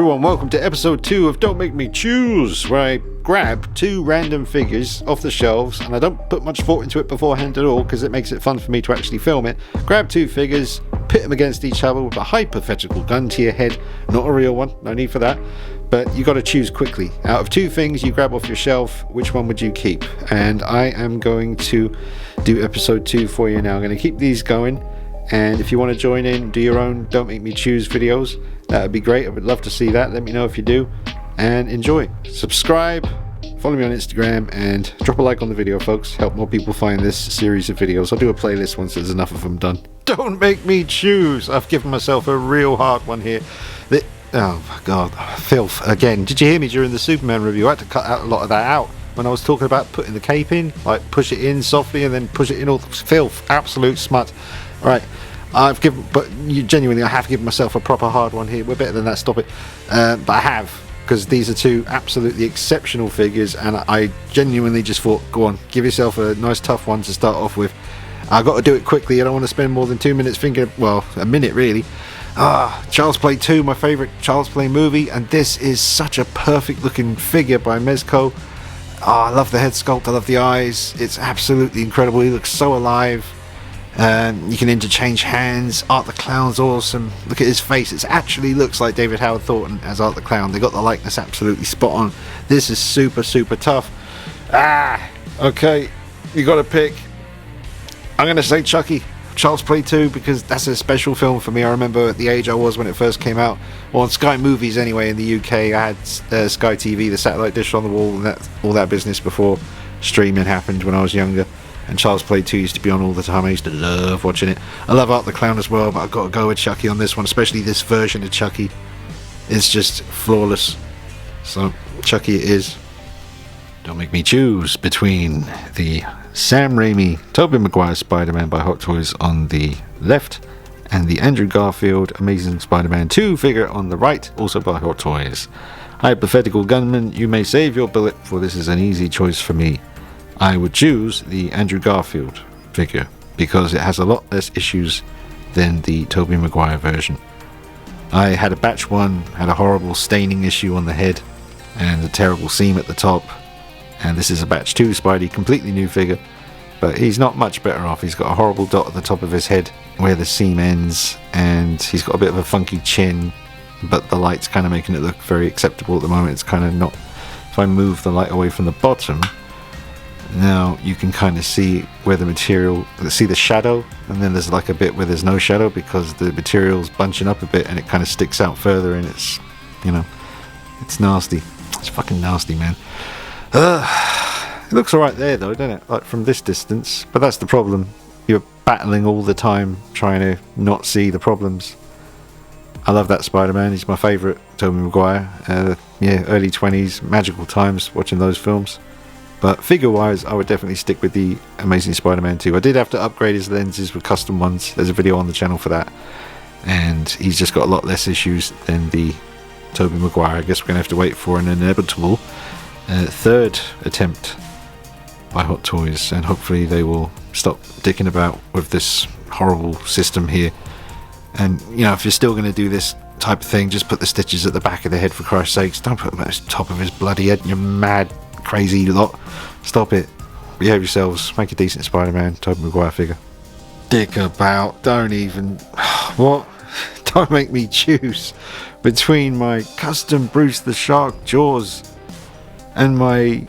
everyone, welcome to episode 2 of Don't Make Me Choose, where I grab 2 random figures off the shelves, and I don't put much thought into it beforehand at all because it makes it fun for me to actually film it. Grab 2 figures, pit them against each other with a hypothetical gun to your head, not a real one, no need for that, but you got to choose quickly. Out of 2 things you grab off your shelf, which one would you keep? And I am going to do episode 2 for you now. I'm going to keep these going. And if you want to join in, do your own Don't Make Me Choose videos, that would be great. I would love to see that. Let me know if you do. And enjoy. Subscribe, follow me on Instagram, and drop a like on the video, folks. Help more people find this series of videos. I'll do a playlist once there's enough of them done. Don't Make Me Choose. I've given myself a real hard one here. Oh my god, filth again. Did you hear me during the Superman review? I had to cut out a lot of that out when I was talking about putting the cape in. Like, push it in softly and then push it in all the filth. Absolute smut. Right, but you genuinely, I have given myself a proper hard one here. We're better than that, stop it. But I have, because these are 2 absolutely exceptional figures, and I genuinely just thought, go on, give yourself a nice tough one to start off with. I've got to do it quickly. I don't want to spend more than 2 minutes thinking, well, a minute really. Child's Play 2, my favourite Child's Play movie, and this is such a perfect looking figure by Mezco. I love the head sculpt, I love the eyes, it's absolutely incredible. He looks so alive. You can interchange hands. Art the Clown's awesome. Look at his face. It actually looks like David Howard Thornton as Art the Clown. They got the likeness absolutely spot on. This is super tough. Okay, you got to pick. I'm going to say Chucky, Child's Play 2, because that's a special film for me. I remember at the age I was when it first came out. Well, on Sky Movies anyway in the UK. I had Sky TV, the satellite dish on the wall, and all that business before streaming happened when I was younger. And Child's Play 2 used to be on all the time. I used to love watching it. I love Art the Clown as well, but I've got to go with Chucky on this one, especially this version of Chucky. It's just flawless. So, Chucky it is. Don't make me choose between the Sam Raimi, Tobey Maguire Spider-Man by Hot Toys on the left, and the Andrew Garfield Amazing Spider-Man 2 figure on the right, also by Hot Toys. Hypothetical gunman, you may save your bullet, for this is an easy choice for me. I would choose the Andrew Garfield figure because it has a lot less issues than the Tobey Maguire version. I had a batch 1, had a horrible staining issue on the head and a terrible seam at the top, and this is a batch 2 Spidey, completely new figure, but he's not much better off. He's got a horrible dot at the top of his head where the seam ends, and he's got a bit of a funky chin, but the light's kind of making it look very acceptable at the moment. It's kind of not. If I move the light away from the bottom, now you can kind of see where the material, see the shadow, and then there's like a bit where there's no shadow because the material's bunching up a bit and it kind of sticks out further, and it's, you know, it's nasty. It's fucking nasty, man. It looks alright there though, doesn't it? Like from this distance, but that's the problem. You're battling all the time trying to not see the problems. I love that Spider-Man. He's my favourite Tobey Maguire. Early 20s, magical times watching those films. But figure-wise, I would definitely stick with the Amazing Spider-Man 2. I did have to upgrade his lenses with custom ones. There's a video on the channel for that. And he's just got a lot less issues than the Tobey Maguire. I guess we're going to have to wait for an inevitable 3rd attempt by Hot Toys. And hopefully they will stop dicking about with this horrible system here. And, you know, if you're still going to do this type of thing, just put the stitches at the back of the head, for Christ's sakes. Don't put them at the top of his bloody head. You're mad. Crazy lot. Stop it. Behave yourselves. Make a decent Spider-Man Tobey Maguire figure. Dick about. Don't even. What? Don't make me choose between my custom Bruce the Shark Jaws and my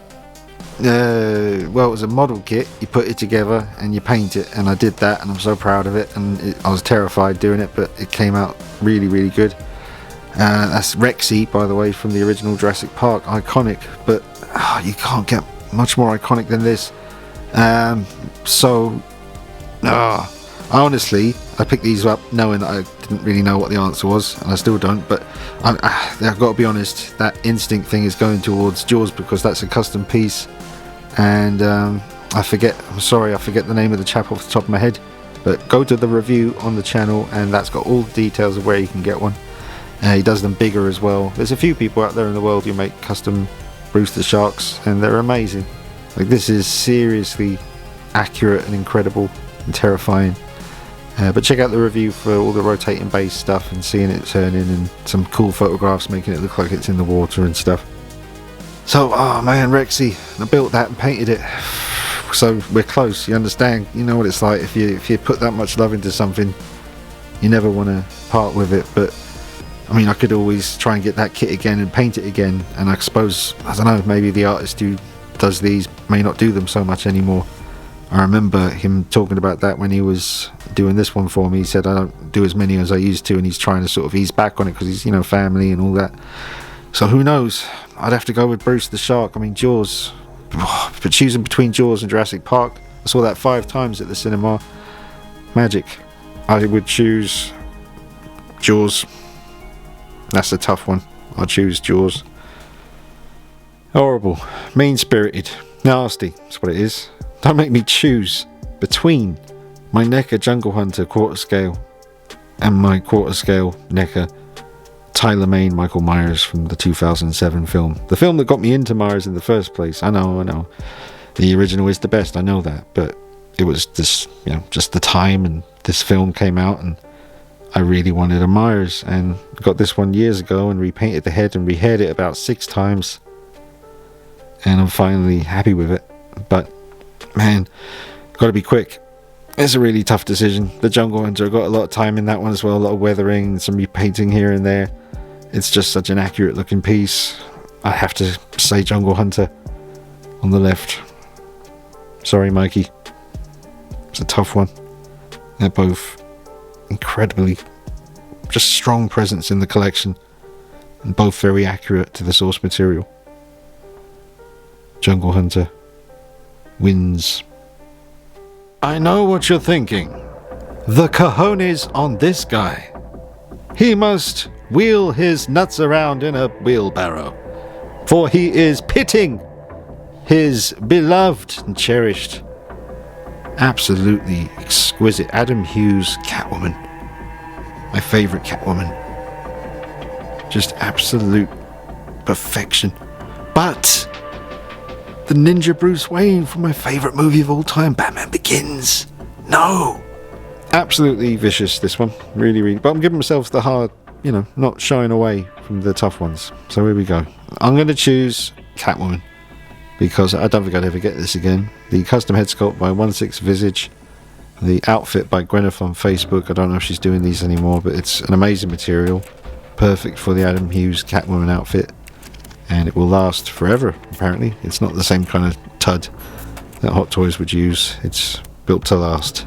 it was a model kit. You put it together and you paint it, and I did that, and I'm so proud of it, and I was terrified doing it, but it came out really good. That's Rexy, by the way, from the original Jurassic Park. Iconic, but you can't get much more iconic than this. Honestly, I picked these up knowing that I didn't really know what the answer was, and I still don't, but I've got to be honest, that instinct thing is going towards Jaws because that's a custom piece, and I forget the name of the chap off the top of my head, but go to the review on the channel and that's got all the details of where you can get one. He does them bigger as well. There's a few people out there in the world who make custom Bruce the Sharks, and they're amazing. Like, this is seriously accurate and incredible and terrifying. But check out the review for all the rotating base stuff and seeing it turning, and some cool photographs making it look like it's in the water and stuff. So, oh man, Rexy, I built that and painted it. So we're close, you understand? You know what it's like if you put that much love into something, you never want to part with it. But I mean, I could always try and get that kit again and paint it again, and I suppose, I don't know, maybe the artist who does these may not do them so much anymore. I remember him talking about that when he was doing this one for me. He said, I don't do as many as I used to, and he's trying to sort of ease back on it because he's, you know, family and all that. So who knows? I'd have to go with Bruce the Shark. I mean, Jaws. But choosing between Jaws and Jurassic Park, I saw that 5 times at the cinema. Magic. I would choose Jaws. That's a tough one. I'll choose Jaws. Horrible. Mean-spirited. Nasty. That's what it is. Don't make me choose between my Neca Jungle Hunter quarter scale and my quarter scale Neca Tyler Mane Michael Myers from the 2007 film. The film that got me into Myers in the first place. I know. The original is the best, I know that. But it was this, you know, just the time, and this film came out and I really wanted a Myers, and got this one years ago and repainted the head and rehaired it about 6 times. And I'm finally happy with it. But man, gotta be quick. It's a really tough decision. The Jungle Hunter, got a lot of time in that one as well, a lot of weathering, some repainting here and there. It's just such an accurate looking piece. I have to say Jungle Hunter on the left. Sorry, Mikey. It's a tough one. They're both incredibly just strong presence in the collection, and both very accurate to the source material. Jungle Hunter wins. I know what you're thinking. The cojones on this guy. He must wheel his nuts around in a wheelbarrow, for he is pitting his beloved and cherished, absolutely exquisite Adam Hughes Catwoman. My favourite Catwoman. Just absolute perfection. But the Ninja Bruce Wayne from my favourite movie of all time, Batman Begins. No! Absolutely vicious, this one. Really. But I'm giving myself the hard, you know, not shying away from the tough ones. So here we go. I'm going to choose Catwoman, because I don't think I'd ever get this again. The custom head sculpt by 16 Visage. The outfit by Gwyneth on Facebook. I don't know if she's doing these anymore, but it's an amazing material. Perfect for the Adam Hughes Catwoman outfit. And it will last forever, apparently. It's not the same kind of tud that Hot Toys would use. It's built to last.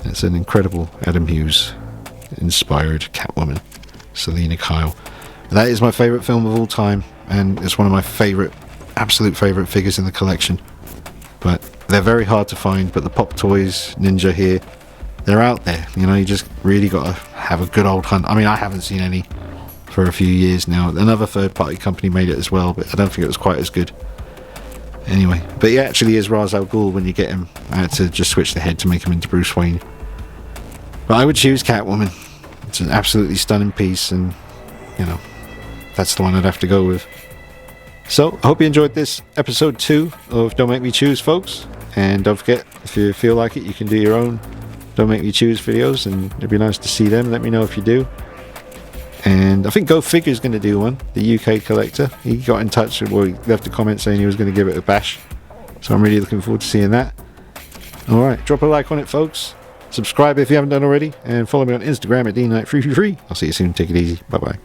It's an incredible Adam Hughes inspired Catwoman, Selena Kyle. That is my favourite film of all time, and it's one of my absolute favourite figures in the collection. But they're very hard to find, but the Pop Toys Ninja here, they're out there. You know, you just really got to have a good old hunt. I mean, I haven't seen any for a few years now. Another third-party company made it as well, but I don't think it was quite as good. Anyway, but he actually is Ra's al Ghul when you get him. I had to just switch the head to make him into Bruce Wayne. But I would choose Catwoman. It's an absolutely stunning piece, and, you know, that's the one I'd have to go with. So, I hope you enjoyed this episode 2 of Don't Make Me Choose, folks. And don't forget, if you feel like it, you can do your own Don't Make Me Choose videos, and it'd be nice to see them. Let me know if you do. And I think Go Figure's going to do one, the UK collector. He got in touch, well, he left a comment saying he was going to give it a bash. So I'm really looking forward to seeing that. Alright, drop a like on it, folks. Subscribe if you haven't done already. And follow me on Instagram at DKnight333. I'll see you soon. Take it easy. Bye-bye.